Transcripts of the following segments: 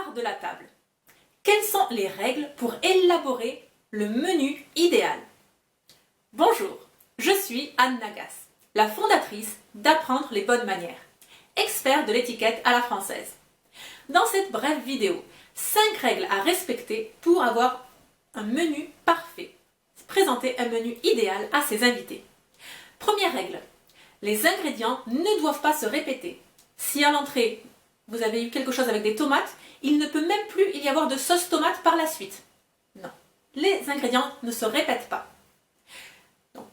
L'art de la table. Quelles sont les règles pour élaborer le menu idéal? Bonjour, je suis Anne Nagas, la fondatrice d'Apprendre les bonnes manières, expert de l'étiquette à la française. Dans cette brève vidéo, 5 règles à respecter pour avoir un menu parfait. Présenter un menu idéal à ses invités. Première règle, les ingrédients ne doivent pas se répéter. Si à l'entrée, vous avez eu quelque chose avec des tomates, il ne peut même plus y avoir de sauce tomate par la suite. Non, les ingrédients ne se répètent pas. Donc,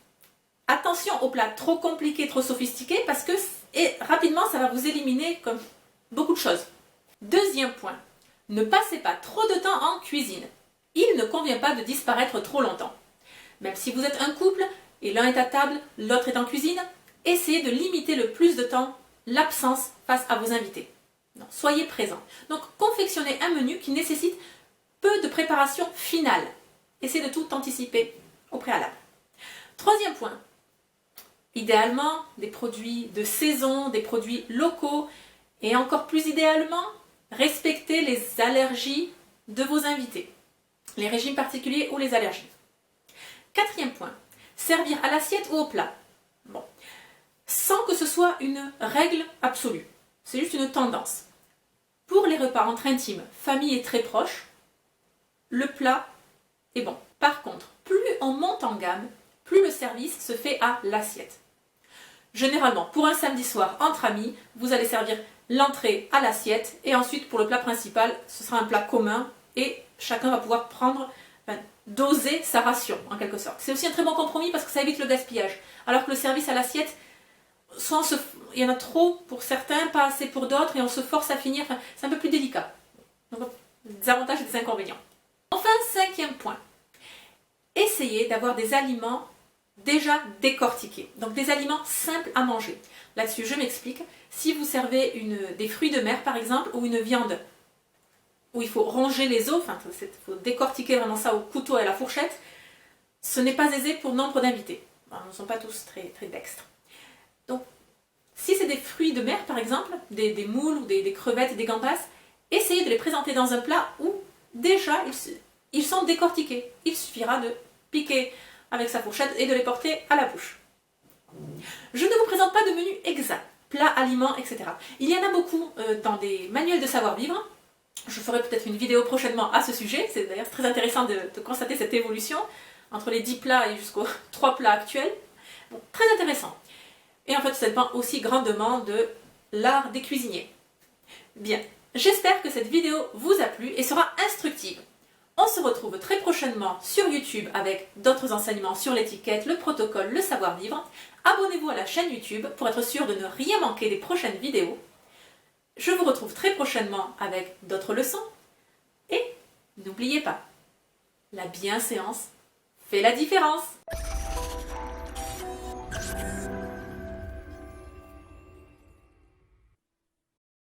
attention aux plats trop compliqués, trop sophistiqués, parce que rapidement, ça va vous éliminer comme beaucoup de choses. Deuxième point, ne passez pas trop de temps en cuisine. Il ne convient pas de disparaître trop longtemps. Même si vous êtes un couple et l'un est à table, l'autre est en cuisine, essayez de limiter le plus de temps l'absence face à vos invités. Non, soyez présents. Donc, confectionnez un menu qui nécessite peu de préparation finale. Essayez de tout anticiper au préalable. Troisième point, idéalement, des produits de saison, des produits locaux et encore plus idéalement, respectez les allergies de vos invités, les régimes particuliers ou les allergies. Quatrième point, servir à l'assiette ou au plat. Bon, sans que ce soit une règle absolue, c'est juste une tendance. Pour les repas entre intimes, famille et très proches, le plat est bon. Par contre, plus on monte en gamme, plus le service se fait à l'assiette. Généralement, pour un samedi soir entre amis, vous allez servir l'entrée à l'assiette et ensuite pour le plat principal, ce sera un plat commun et chacun va pouvoir doser sa ration en quelque sorte. C'est aussi un très bon compromis parce que ça évite le gaspillage. Alors que le service à l'assiette, il y en a trop pour certains, pas assez pour d'autres et on se force à finir. C'est un peu plus délicat. Donc, des avantages et des inconvénients. Enfin, cinquième point. Essayez d'avoir des aliments déjà décortiqués. Donc des aliments simples à manger. Là-dessus, je m'explique. Si vous servez des fruits de mer par exemple ou une viande où il faut ronger les os, il faut décortiquer vraiment ça au couteau et à la fourchette, ce n'est pas aisé pour nombre d'invités. Ils ne sont pas tous très, très dextres. Donc, si c'est des fruits de mer par exemple, des moules ou des crevettes et des gambas, essayez de les présenter dans un plat où déjà ils sont décortiqués. Il suffira de piquer avec sa fourchette et de les porter à la bouche. Je ne vous présente pas de menu exact, plats, aliments, etc. Il y en a beaucoup dans des manuels de savoir-vivre. Je ferai peut-être une vidéo prochainement à ce sujet. C'est d'ailleurs très intéressant de constater cette évolution entre les 10 plats et jusqu'aux 3 plats actuels. Bon, très intéressant. Et en fait, ça dépend aussi grandement de l'art des cuisiniers. Bien, j'espère que cette vidéo vous a plu et sera instructive. On se retrouve très prochainement sur YouTube avec d'autres enseignements sur l'étiquette, le protocole, le savoir-vivre. Abonnez-vous à la chaîne YouTube pour être sûr de ne rien manquer des prochaines vidéos. Je vous retrouve très prochainement avec d'autres leçons. Et n'oubliez pas, la bienséance fait la différence.